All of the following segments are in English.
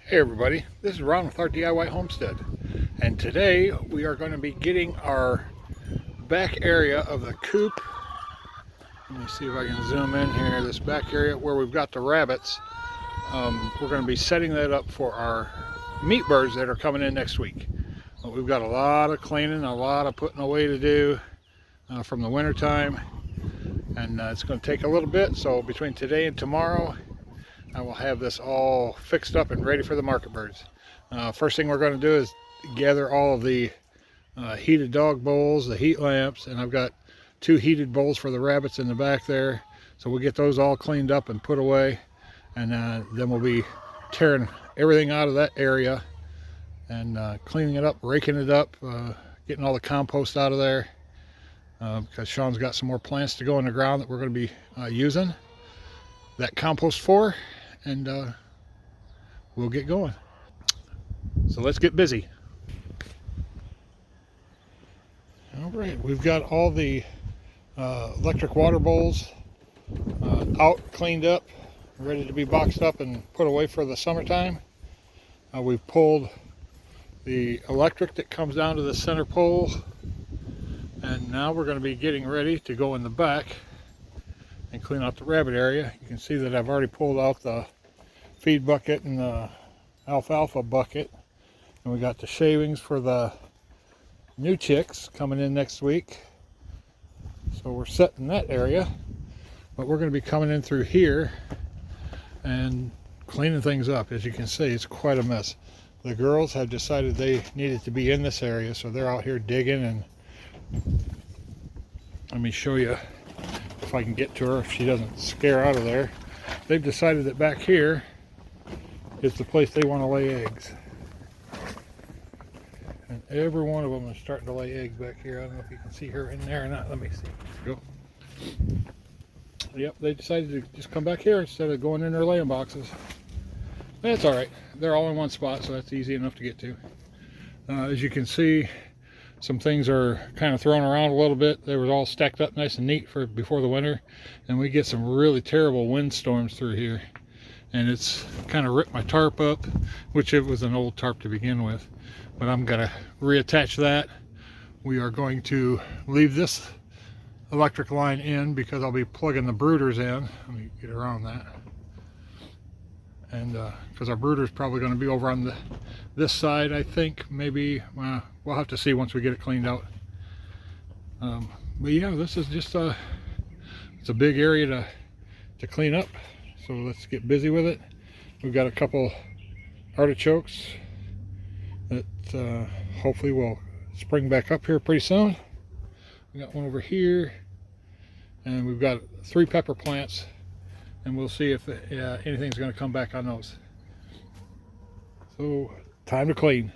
Hey everybody, this is Ron with our DIY Homestead, and today we are going to be getting our back area of the coop. Let me see if I can zoom in here. This back area where we've got the rabbits, we're going to be setting that up for our meat birds that are coming in next week. We've got a lot of cleaning, a lot of putting away to do from the winter time, and it's going to take a little bit. So between today and tomorrow I will have this all fixed up and ready for the market birds. First thing we're going to do is gather all of the heated dog bowls, the heat lamps, and I've got 2 heated bowls for the rabbits in the back there. So we'll get those all cleaned up and put away, and then we'll be tearing everything out of that area and cleaning it up, raking it up, getting all the compost out of there, because Sean's got some more plants to go in the ground that we're going to be using that compost for, and we'll get going. So let's get busy. All right, we've got all the electric water bowls out, cleaned up, ready to be boxed up and put away for the summertime. We've pulled the electric that comes down to the center pole, and now we're going to be getting ready to go in the back and clean out the rabbit area. You can see that I've already pulled out the feed bucket and the alfalfa bucket, and we got the shavings for the new chicks coming in next week. So we're setting that area, but we're going to be coming in through here and cleaning things up. As you can see, it's quite a mess. The girls have decided they needed to be in this area, so they're out here digging. And let me show you if I can get to her, if she doesn't scare out of there. They've decided that back here is the place they want to lay eggs, and every one of them is starting to lay eggs back here. I don't know if you can see her in there or not. Let me see. Go. Yep, they decided to just come back here instead of going in their laying boxes. That's all right. They're all in one spot, so that's easy enough to get to. As you can see, some things are kind of thrown around a little bit. They were all stacked up nice and neat for before the winter, and we get some really terrible windstorms through here, and it's kind of ripped my tarp up, which it was an old tarp to begin with, but I'm gonna reattach that. We are going to leave this electric line in because I'll be plugging the brooders in. Let me get around that. And because our brooder is probably going to be over on this side, I think. Maybe we'll have to see once we get it cleaned out. But yeah, this is just it's a big area to clean up, so let's get busy with it. We've got a couple artichokes that hopefully will spring back up here pretty soon. We got one over here, and we've got 3 pepper plants, and we'll see if anything's going to come back on those. So, time to clean.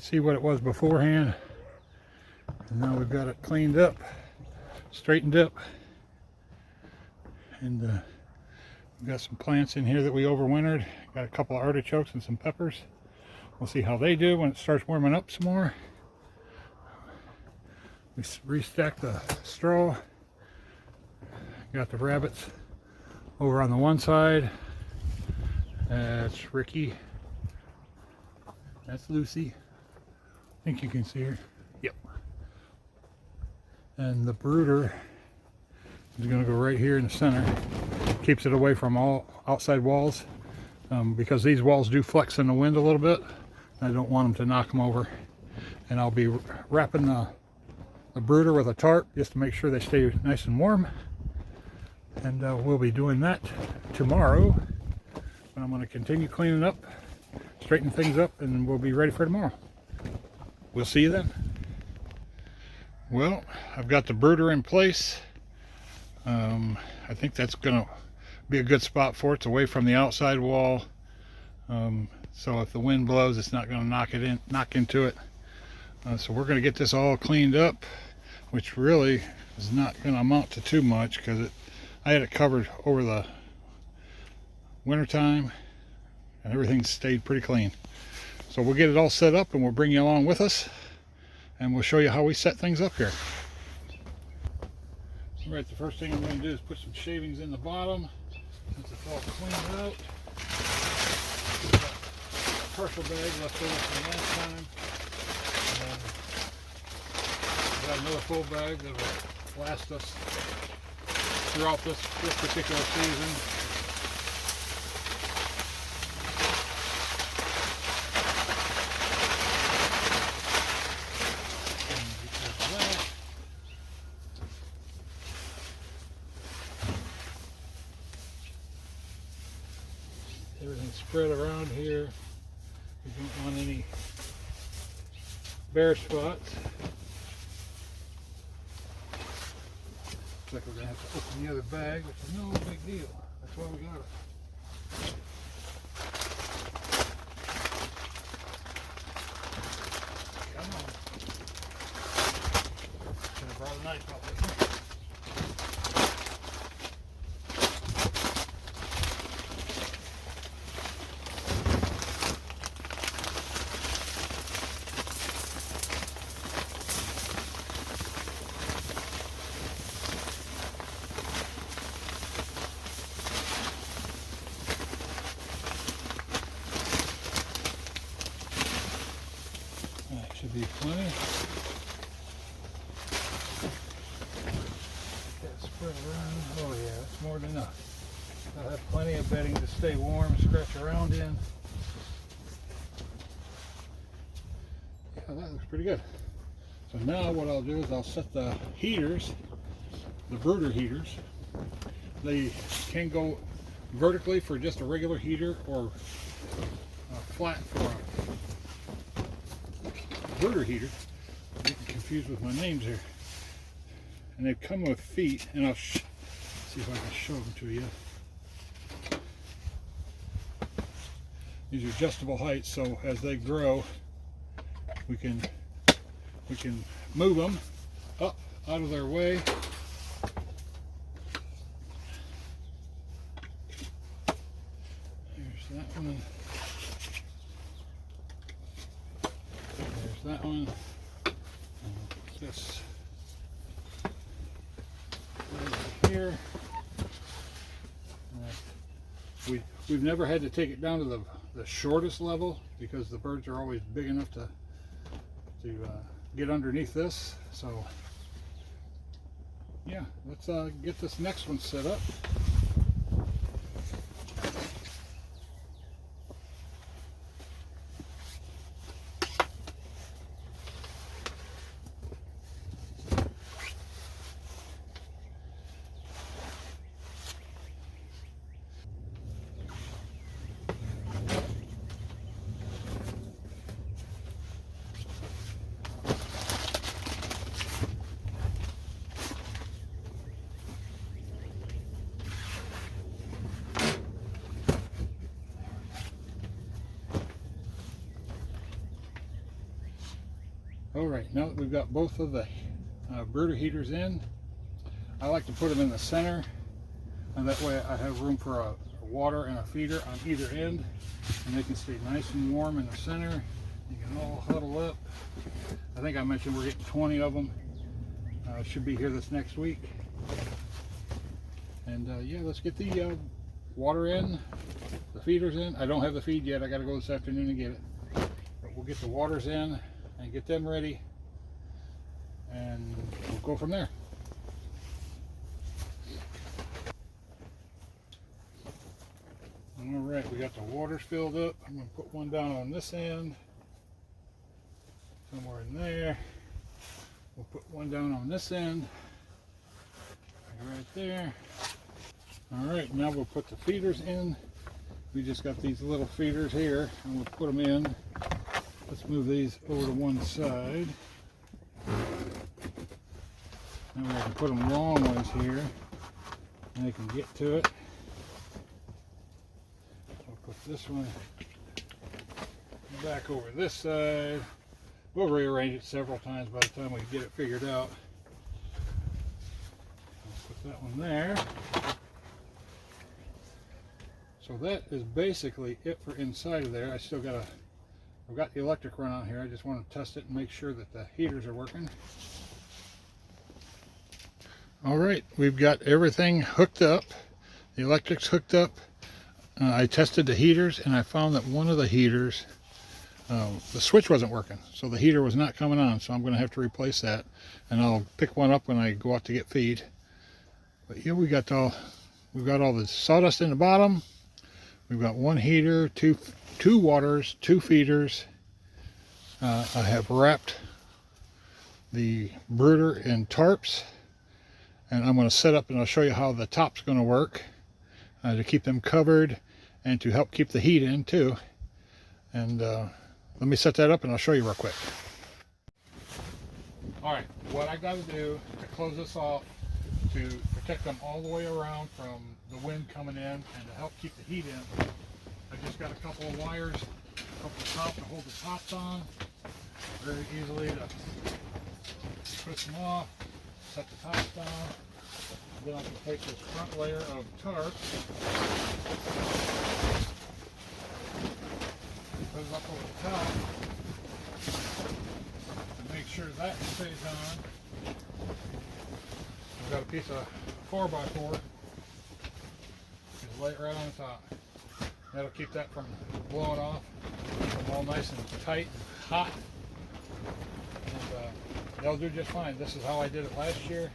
could see what it was beforehand. And now we've got it cleaned up, straightened up. And we've got some plants in here that we overwintered. Got a couple of artichokes and some peppers. We'll see how they do when it starts warming up some more. We restacked the straw. Got the rabbits over on the one side. That's Ricky. That's Lucy. I think you can see her. Yep. And the brooder is going to go right here in the center. Keeps it away from all outside walls because these walls do flex in the wind a little bit. I don't want them to knock them over. And I'll be wrapping the brooder with a tarp just to make sure they stay nice and warm. And we'll be doing that tomorrow. But I'm going to continue cleaning up, straighten things up, and we'll be ready for tomorrow. We'll see you then. Well, I've got the brooder in place. I think that's going to be a good spot for it. It's away from the outside wall. So if the wind blows, it's not going to knock into it. So we're going to get this all cleaned up, which really is not going to amount to too much because I had it covered over the winter time and everything stayed pretty clean. So we'll get it all set up and we'll bring you along with us and we'll show you how we set things up here. All right, the first thing I'm going to do is put some shavings in the bottom since it's all cleaned out. A partial bag left over from last time. Got another full bag that will last us throughout this particular season. Everything spread around here. We don't want any bare spots. Looks like we're going to have to open the other bag, which is no big deal. That's why we got it. Come on. Should have brought a knife out with me. Should be plenty. That spread around. Oh yeah, that's more than enough. I'll have plenty of bedding to stay warm, scratch around in. Yeah, that looks pretty good. So now what I'll do is I'll set the heaters, the brooder heaters. They can go vertically for just a regular heater or flat for a brooder heater. I'm getting confused with my names here. And they come with feet, and I'll see if I can show them to you. These are adjustable heights, so as they grow, we can move them up out of their way. There's that one. That one, this right here. We've never had to take it down to the shortest level because the birds are always big enough to get underneath this. So yeah, let's get this next one set up. All right, now that we've got both of the brooder heaters in, I like to put them in the center, and that way I have room for a water and a feeder on either end, and they can stay nice and warm in the center. You can all huddle up. I think I mentioned we're getting 20 of them. Should be here this next week. And yeah, let's get the water in, the feeders in. I don't have the feed yet. I got to go this afternoon and get it. But we'll get the waters in and get them ready, and we'll go from there. All right, we got the waters filled up. I'm going to put one down on this end, somewhere in there. We'll put one down on this end, right there. All right, now we'll put the feeders in. We just got these little feeders here, and we'll put them in. Let's move these over to one side. And we can put them long ways here, and they can get to it. We'll put this one back over this side. We'll rearrange it several times by the time we get it figured out. Put that one there. So that is basically it for inside of there. I've got the electric run on here. I just want to test it and make sure that the heaters are working. All right, we've got everything hooked up. The electric's hooked up. I tested the heaters, and I found that one of the heaters, the switch wasn't working, so the heater was not coming on, so I'm going to have to replace that, and I'll pick one up when I go out to get feed. But here we've got all the sawdust in the bottom. We've got one heater, two waters, two feeders. I have wrapped the brooder in tarps, and I'm going to set up, and I'll show you how the top's going to work to keep them covered and to help keep the heat in too. And let me set that up and I'll show you real quick. All right, what I got to do to close this off, to protect them all the way around from the wind coming in and to help keep the heat in, I just got a couple of wires up the top to hold the tops on. Very easily to push them off, set the tops down. Then I can take this front layer of tarp, put it up over the top, and make sure that stays on. I've got a piece of 4x4, just lay it right on the top. That'll keep that from blowing off. All nice and tight and hot. And they'll do just fine. This is how I did it last year.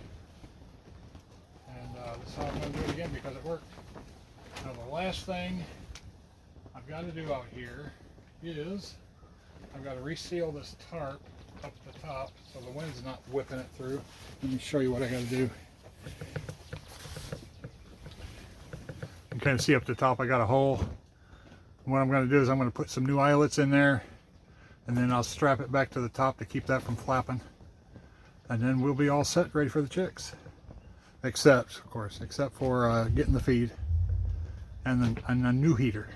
This is how I'm going to do it again because it worked. Now the last thing I've got to do out here is I've got to reseal this tarp up at the top so the wind's not whipping it through. Let me show you what I got to do. You can kind of see up the top I got a hole. What I'm going to do is I'm going to put some new eyelets in there, and then I'll strap it back to the top to keep that from flapping. And then we'll be all set, ready for the chicks. Except for getting the feed and a new heater.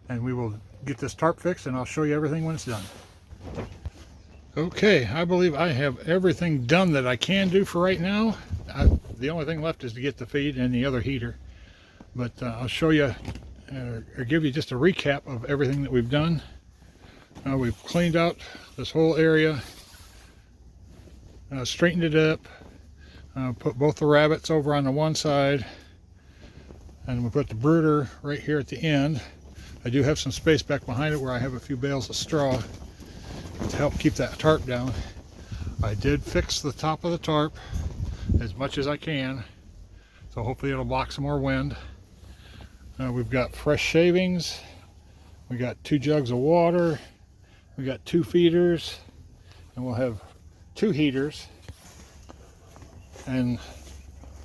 And we will get this tarp fixed, and I'll show you everything when it's done. Okay, I believe I have everything done that I can do for right now. The only thing left is to get the feed and the other heater. But I'll show you, or give you just a recap of everything that we've done. We've cleaned out this whole area, straightened it up. Put both the rabbits over on the one side, and we put the brooder right here at the end. I do have some space back behind it where I have a few bales of straw to help keep that tarp down. I did fix the top of the tarp as much as I can, so hopefully it'll block some more wind. We've got fresh shavings, we got 2 jugs of water, we got 2 feeders, and we'll have 2 heaters. And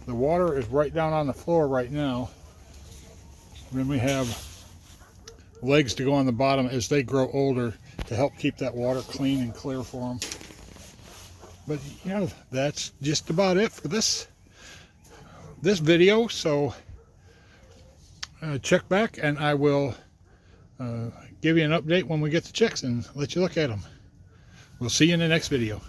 the water is right down on the floor right now. Then we have legs to go on the bottom as they grow older to help keep that water clean and clear for them. But you know, that's just about it for this video. So check back and I will give you an update when we get the chicks and let you look at them. We'll see you in the next video.